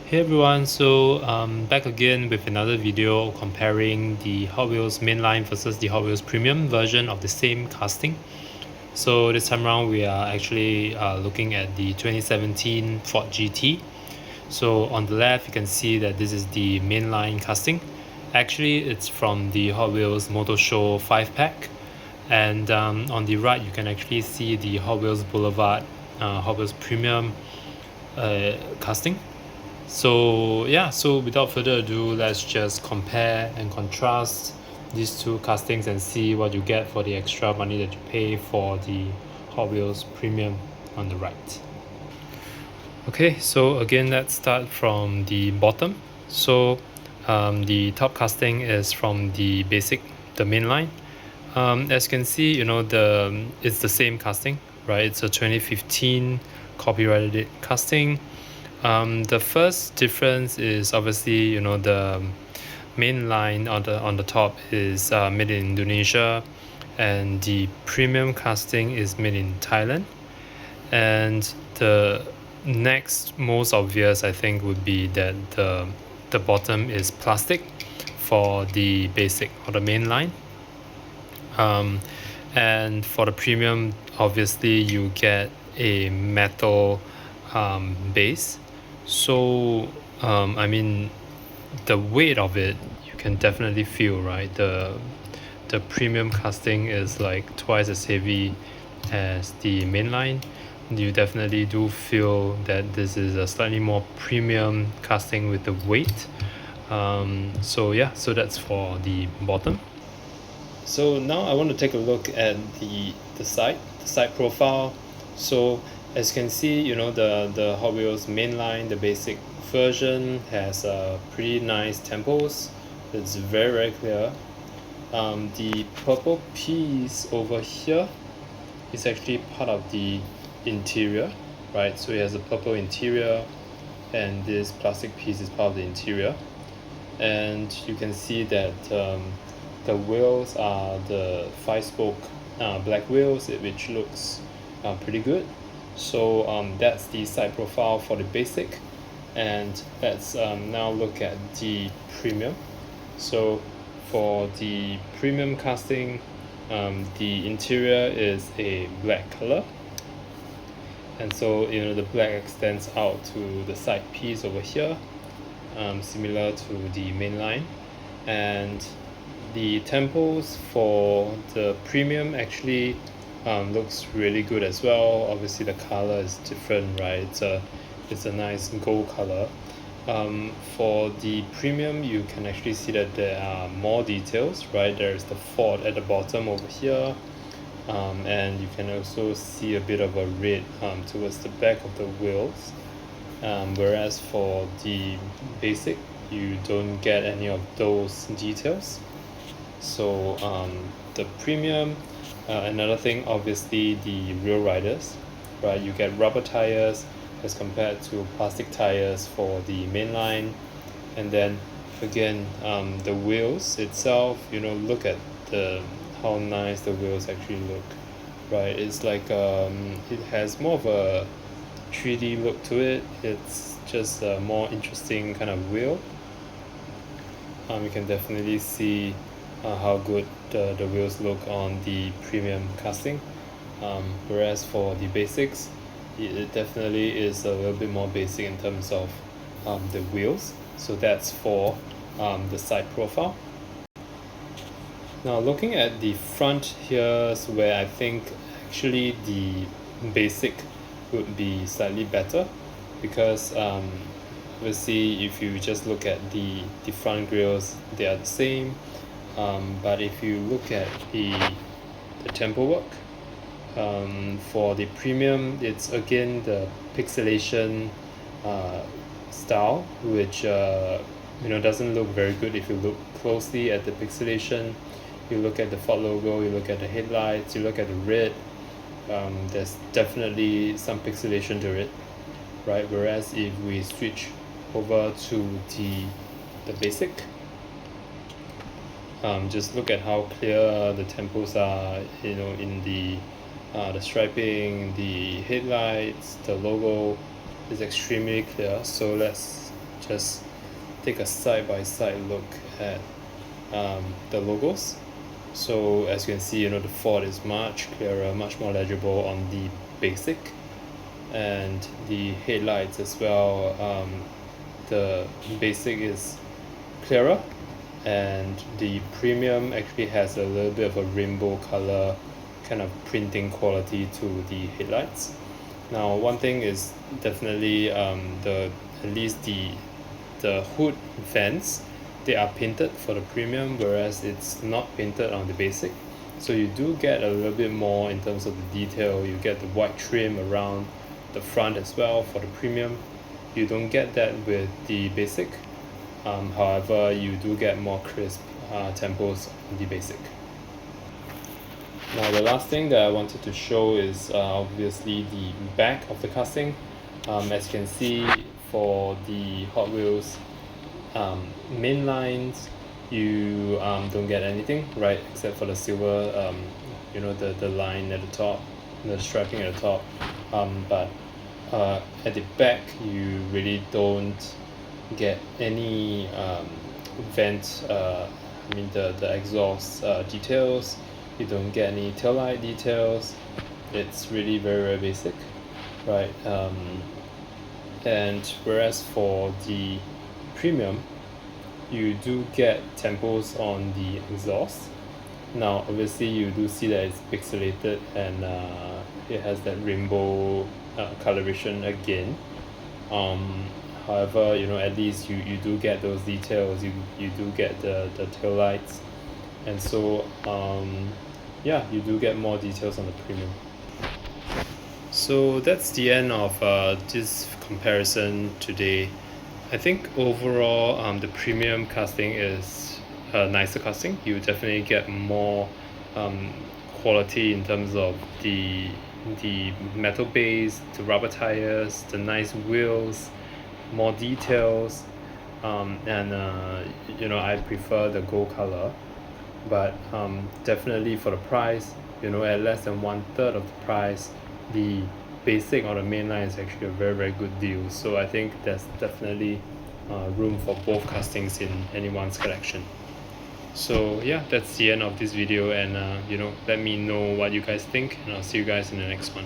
Hey everyone, so back again with another video comparing the Hot Wheels Mainline versus the Hot Wheels Premium version of the same casting. So this time around we are actually looking at the 2017 Ford GT. So on the left you can see that this is the Mainline casting. Actually it's from the Hot Wheels Motor Show 5-pack. And on the right you can actually see the Hot Wheels Boulevard Hot Wheels Premium casting. So yeah, so without further ado, let's just compare and contrast these two castings and see what you get for the extra money that you pay for the Hot Wheels Premium on the right. Okay, so again, let's start from the bottom. So the top casting is from the basic, the mainline. As you can see, it's the same casting, right? It's a 2015 copyrighted casting. The first difference is obviously the main line on the top is made in Indonesia, and the premium casting is made in Thailand. And the next most obvious, I think, would be that the bottom is plastic for the basic or the main line. And for the premium, obviously you get a metal base. So I mean, the weight of it you can definitely feel, right? The premium casting is like twice as heavy as the mainline. You definitely do feel that this is a slightly more premium casting with the weight. So yeah, so that's for the bottom. So now I want to take a look at the side profile. So as you can see, the Hot Wheels mainline, the basic version has pretty nice tempos. It's very clear. The purple piece over here is actually part of the interior, right? So it has a purple interior, and this plastic piece is part of the interior. And you can see that the wheels are the 5-spoke black wheels, which looks pretty good. So that's the side profile for the basic. And let's now look at the premium. So for the premium casting, the interior is a black color, and so the black extends out to the side piece over here, similar to the main line. And the tempos for the premium actually looks really good as well. Obviously the color is different, right? It's a nice gold color. For the premium, you can actually see that there are more details, right? There's the Ford at the bottom over here, and you can also see a bit of a red towards the back of the wheels. Whereas for the basic, you don't get any of those details. So the premium, another thing, obviously the rear riders, right? You get rubber tires as compared to plastic tires for the mainline. And then again, the wheels itself, look at how nice the wheels actually look, right? It's like it has more of a 3D look to it. It's just a more interesting kind of wheel. You can definitely see how good the wheels look on the premium casting. Whereas for the basics, it definitely is a little bit more basic in terms of the wheels. So that's for the side profile. Now looking at the front, here's where I think actually the basic would be slightly better, because obviously if you just look at the front grills, they are the same. But if you look at the tempo work, for the premium, it's again the pixelation style, which doesn't look very good if you look closely at the pixelation. You look at the Ford logo, you look at the headlights, you look at the red. There's definitely some pixelation to it, right? Whereas if we switch over to the basic, just look at how clear the tempos are, in the striping, the headlights, the logo is extremely clear. So let's just take a side-by-side look at the logos. So as you can see, the font is much clearer, much more legible on the basic, and the headlights as well. The basic is clearer, and the premium actually has a little bit of a rainbow color kind of printing quality to the headlights. Now, one thing is definitely the at least the hood vents, they are painted for the premium, whereas it's not painted on the basic. So you do get a little bit more in terms of the detail. You get the white trim around the front as well for the premium. You don't get that with the basic. However, you do get more crisp tempos on the basic. Now the last thing that I wanted to show is obviously the back of the casting. As you can see, for the Hot Wheels mainlines, you don't get anything, right, except for the silver, the line at the top, the striping at the top. But at the back, you really don't get any vent, the exhaust details. You don't get any tail light details. It's really very, very basic, right? And whereas for the premium, you do get tempos on the exhaust. Now obviously you do see that it's pixelated, and it has that rainbow coloration again. However, at least you do get those details. You do get the tail lights, and so you do get more details on the premium. So that's the end of this comparison today. I think overall the premium casting is a nicer casting. You definitely get more quality in terms of the metal base, the rubber tires, the nice wheels, more details, and I prefer the gold color. But definitely for the price, at less than 1/3 of the price, the basic or the mainline is actually a very, very good deal. So I think there's definitely room for both castings in anyone's collection. So yeah, that's the end of this video, and let me know what you guys think, and I'll see you guys in the next one.